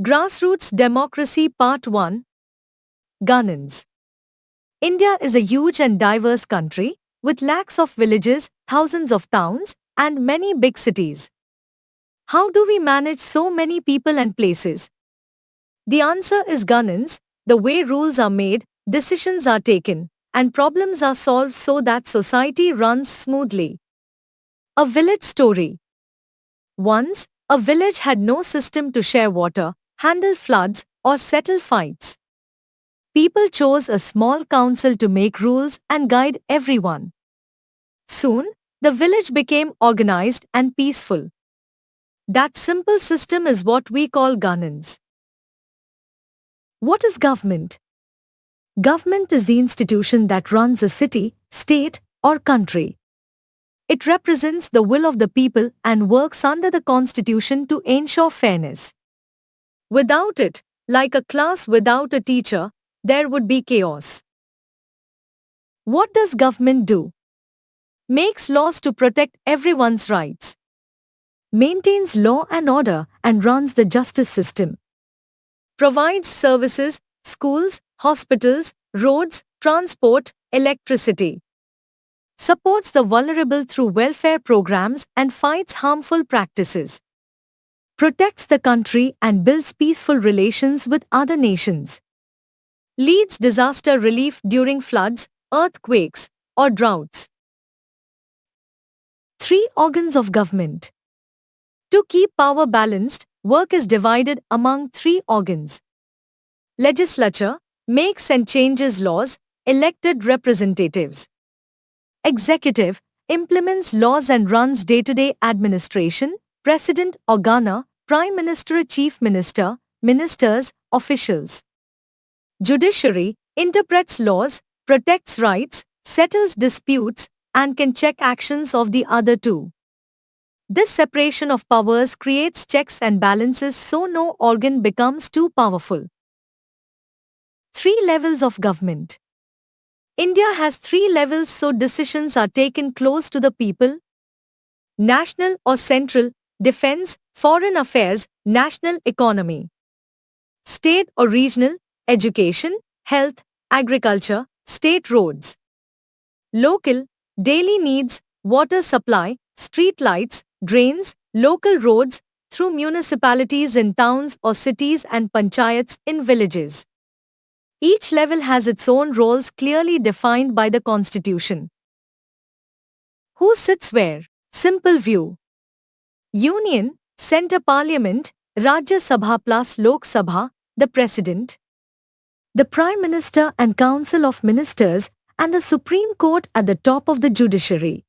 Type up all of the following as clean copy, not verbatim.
Grassroots Democracy Part 1. Governance. India is a huge and diverse country, with lakhs of villages, thousands of towns, and many big cities. How do we manage so many people and places? The answer is governance, the way rules are made, decisions are taken, and problems are solved so that society runs smoothly. A village story. Once, a village had no system to share water, handle floods, or settle fights. People chose a small council to make rules and guide everyone. Soon, the village became organized and peaceful. That simple system is what we call governance. What is government? Government is the institution that runs a city, state, or country. It represents the will of the people and works under the constitution to ensure fairness. Without it, like a class without a teacher, there would be chaos. What does government do? Makes laws to protect everyone's rights. Maintains law and order and runs the justice system. Provides services, schools, hospitals, roads, transport, electricity. Supports the vulnerable through welfare programs and fights harmful practices. Protects the country and builds peaceful relations with other nations. Leads disaster relief during floods, earthquakes, or droughts. 3 organs of government. To keep power balanced, work is divided among 3 organs. Legislature makes and changes laws, elected representatives. Executive implements laws and runs day-to-day administration, president or governor, prime minister, chief minister, ministers, officials. Judiciary interprets laws, protects rights, settles disputes, and can check actions of the other 2. This separation of powers creates checks and balances so no organ becomes too powerful. 3 levels of government. India has 3 levels so decisions are taken close to the people. National or central, defense, foreign affairs, national economy. State or regional, education, health, agriculture, state roads. Local, daily needs, water supply, street lights, drains, local roads, through municipalities in towns or cities and panchayats in villages. Each level has its own roles clearly defined by the constitution. Who sits where? Simple view. Union, Centre Parliament, Rajya Sabha plus Lok Sabha, the President. The Prime Minister and Council of Ministers and the Supreme Court at the top of the judiciary.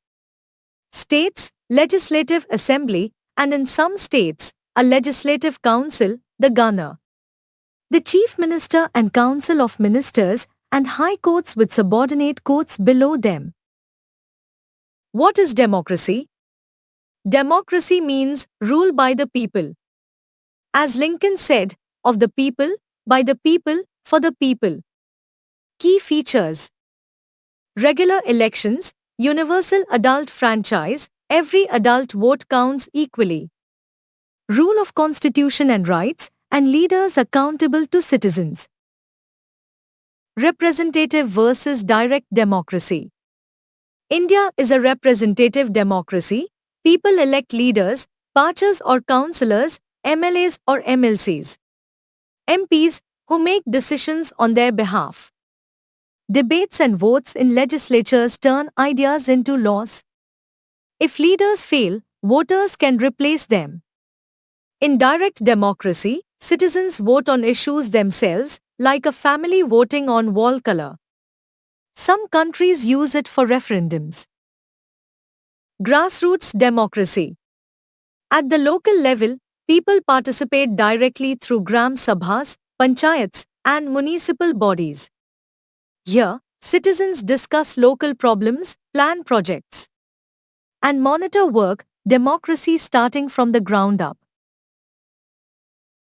States, Legislative Assembly, and in some states, a Legislative Council, the governor. The Chief Minister and Council of Ministers and High Courts with subordinate courts below them. What is democracy? Democracy means rule by the people. As Lincoln said, of the people, by the people, for the people. Key features. Regular elections, universal adult franchise, every adult vote counts equally. Rule of constitution and rights, and leaders accountable to citizens. Representative versus direct democracy. India is a representative democracy. People elect leaders, parchas or councillors, MLAs or MLCs. MPs who make decisions on their behalf. Debates and votes in legislatures turn ideas into laws. If leaders fail, voters can replace them. In direct democracy, citizens vote on issues themselves, like a family voting on wall color. Some countries use it for referendums. Grassroots democracy. At the local level, people participate directly through Gram Sabhas, panchayats, and municipal bodies. Here, citizens discuss local problems, plan projects, and monitor work, democracy starting from the ground up.